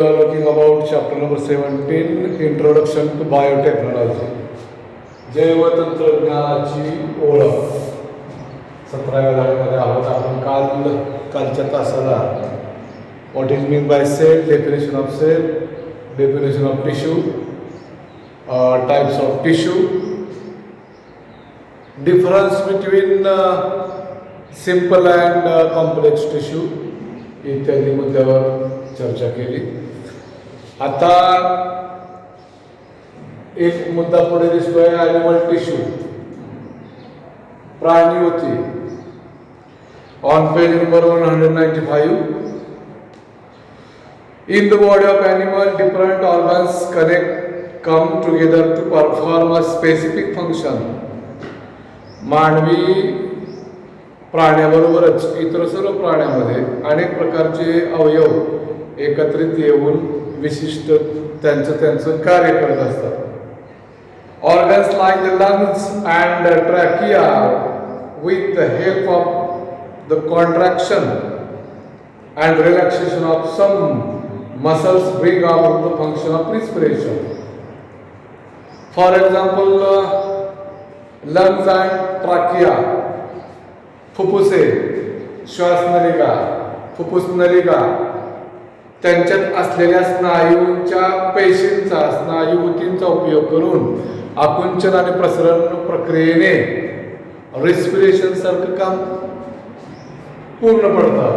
We are looking about chapter number 17, Introduction to Biotechnology. जैवतंत्रज्ञानाची ओळख. 17व्या धड्यामध्ये आहोत आपण. कालच्या तासाला what is mean by cell, definition of tissue, types of tissue, difference between simple and complex tissue इत्यादी मुद्द्यावर चर्चा केली. आता एक मुद्दा पुढे दिसतोय, ॲनिमल टिश्यू, प्राणी होती. On page number 195, in the body of animal different organs come together to perform a specific function. मानवी प्राण्याबरोबरच इतर सर्व प्राण्यामध्ये अनेक प्रकारचे अवयव एकत्रित येऊन विशिष्ट त्यांचं कार्य करत असतात. Organs like the lungs and the trachea, with the help of the contraction and relaxation of some muscles, bring about the function of respiration. For example, lungs and trachea, फुफ्फुसे, श्वासनलिका, फुफ्फुस नलिका, त्यांच्यात असलेल्या स्नायूंच्या पेशींचा, स्नायुऊतींचा उपयोग करून आकुंचन आणि प्रसरण प्रक्रियेने रेस्पिरेशन सारखं काम पूर्ण करतात.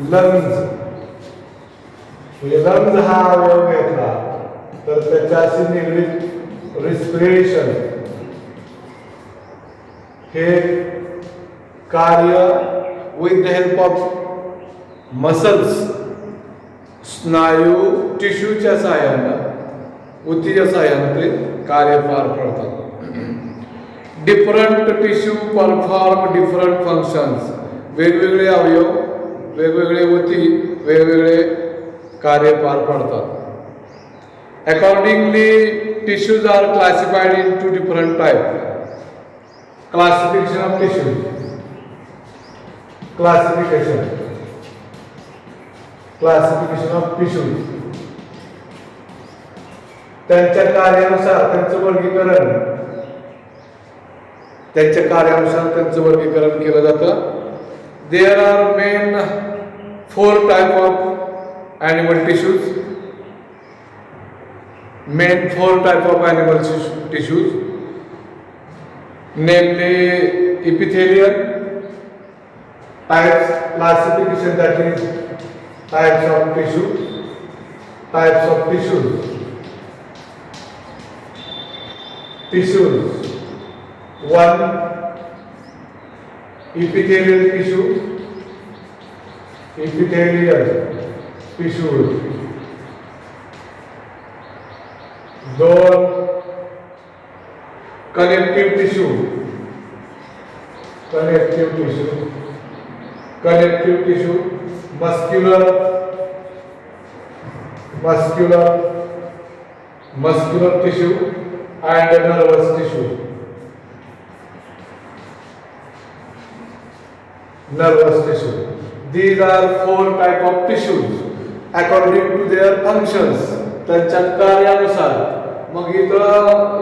लंग्स हा अवयव घेतला तर त्याच्याशी निगडीत रेस्पिरेशन हे कार्य with the help of muscles, स्नायू टिश्यूच्या सहाय्यानं, ऊतीच्या सहाय्यानं ते कार्य पार पडतात. Different tissue perform different functions. वेगवेगळे अवयव, वेगवेगळे ऊती वेगवेगळे कार्य पार पडतात. Accordingly, tissues are classified into different types. Classification of tissues. Classification of tissues. त्यांच्या कार्यानुसार त्यांचं वर्गीकरण केलं जातं. There are main 4 types of animal tissues. Namely epithelial types, classification, that is types of tissues. 1, epithelial tissue. 2, connective tissue, muscular tissue and nervous tissue. These are 4 types of tissues according to their functions. त्यांच्या कार्यानुसार. मग इथं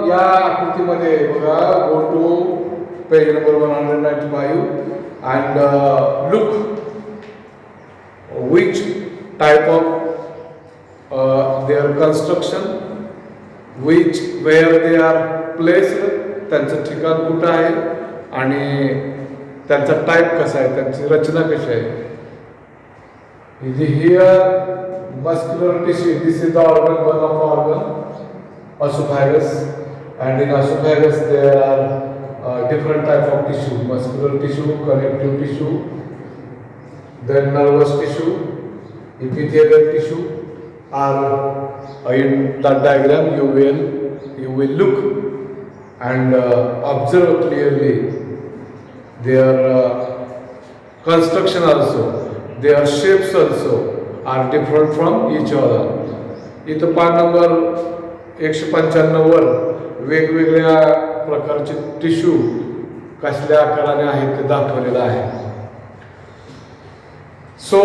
या आकृतीमध्ये बघा, go to page number 195 and look which type of their construction, where they are placed, त्यांचं ठिकाण कुठं आहे आणि त्यांचा टाईप कसा आहे, त्यांची रचना कशी आहे. Here muscular tissue, this is the organ, one of organ, esophagus, and in esophagus there are different types of tissue: muscular tissue, connective tissue, then nervous tissue, epithelial tissue. Are in that diagram you will look and observe clearly their construction also, their shapes also are different from each other. इथं पान number 195 वर वेगवेगळ्या प्रकारचे tissue कसल्या आकाराने आहेत ते दाखवलेलं आहे. सो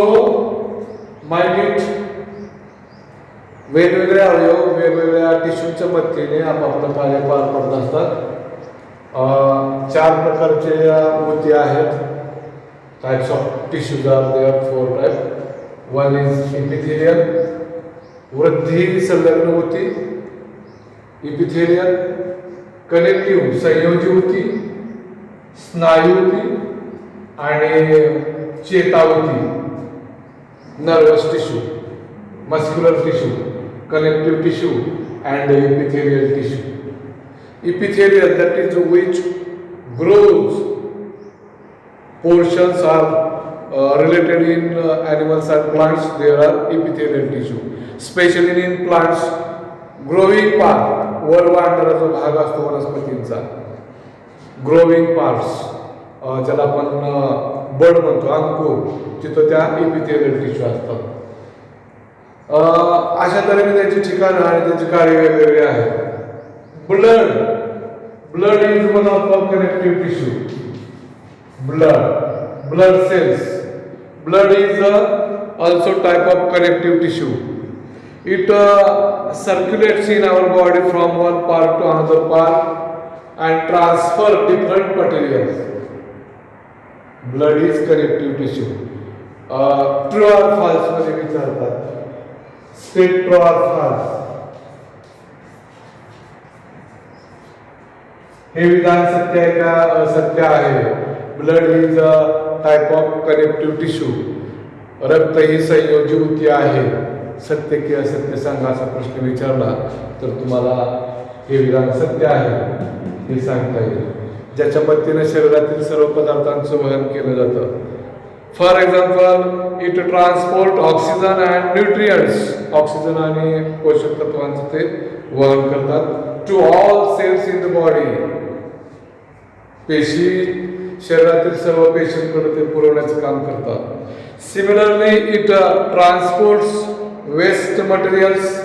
मायन्यूट वेगवेगळे अवयव वेगवेगळ्या टिश्यूच्या मदतीने आपापलं कार्य पार पडत असतात. 4 प्रकारचे ऊती आहेत. Types of tissues are there 4 type. One is epithelial, वृद्धी संलग्न ऊती, इपिथेलियल, कनेक्टिव्ह संयोजी ऊती, स्नायू ऊती आणि चेताऊती, nervous tissue, muscular tissue, connective tissue and epithelial tissue. Epithelial, that is which grows portions are related in animals and plants. There are epithelial tissue, especially in plants. Growing part, वर वाढणारा जो भाग असतो वनस्पतींचा, ग्रोविंग पार्ट्स, ज्याला आपण बड म्हणतो, अंकुर, तिथं त्या इपिथेलियल टिश्यू असतात. अशा तऱ्हेने त्यांची ठिकाणं आणि त्यांची कार्य वेगवेगळे आहेत. Blood is one of the connective tissue. Blood cells. Blood is also type of connective tissue. It circulates in our body from one part to another part and transfer different materials. Blood is connective tissue. True or false मध्ये विचारतात. State true or false. हे विधान सत्य आहे का असत्य आहे? Blood is a type of connective tissue. रक्त ही संयोजी ऊती आहे. सत्य की असत्य सांगा असा प्रश्न विचारला तर तुम्हाला हे विधान सत्य आहे हे सांगता येईल. ज्याच्या मदतीने शरीरातील सर्व पदार्थांचं वहन केलं जातं. For example, it transport oxygen and nutrients. Oxygen आणि पोषक तत्वांचं ते वहन करतात to all cells in the body. पेशी, शरीरातील सर्व पेशींकडे ते पुरवण्याचं काम करतात. Similarly, it transports waste materials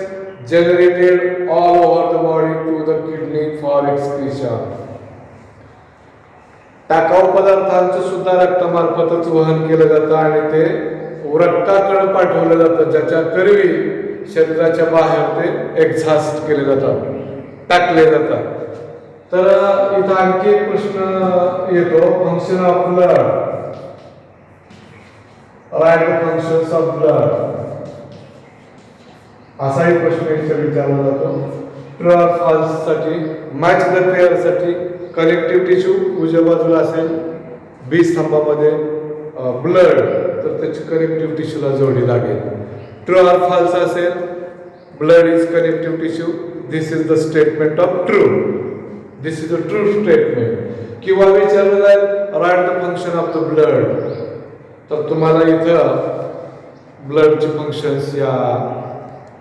generated all over the body to the kidney for excretion. टाकाऊ पदार्थांचं सुद्धा रक्तामार्फतच वहन केलं जातं आणि ते रक्ताकडे पाठवलं जातं, ज्याच्या करवी शरीराच्या बाहेर ते एक्झॉस्ट केले जातात, टाकले जातात. तर इथं आणखी एक प्रश्न येतो, function of blood. Write the functions of blood असाही प्रश्न इथे विचारला जातो. ट्रू ऑर फॉल्स साठी, मॅच द पेअर साठी कनेक्टिव्ह टिश्यू उजव्या बाजूला असेल बी स्तंभामध्ये ब्लड, तर त्याची कनेक्टिव्ह टिश्यूला जोडी लागेल. ट्रू ऑर फॉल्स असेल blood is connective tissue, this is the statement of true, this is a true statement. किंवा विचारलं जाईल write the function of the blood, तर तुम्हाला इथं ब्लडचे फंक्शन्स या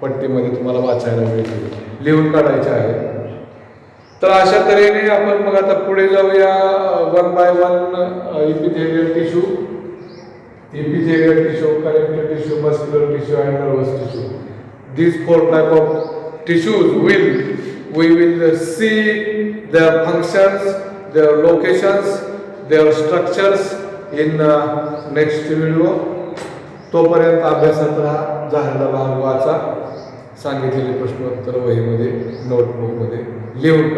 पट्टीमध्ये तुम्हाला वाचायला मिळतील, लिहून काढायचे आहे. तर अशा तऱ्हेने आपण मग आता पुढे जाऊया. 1 by 1 epithelial tissue, connective tissue, muscular tissue and nervous tissue. These 4 type of tissues we will see their functions, their locations, their structures in next video. तोपर्यंत अभ्यासात राहा, झालेला भाग वाचा, सांगितलेले प्रश्नोत्तर वहीमध्ये नोटबुकमध्ये लिहून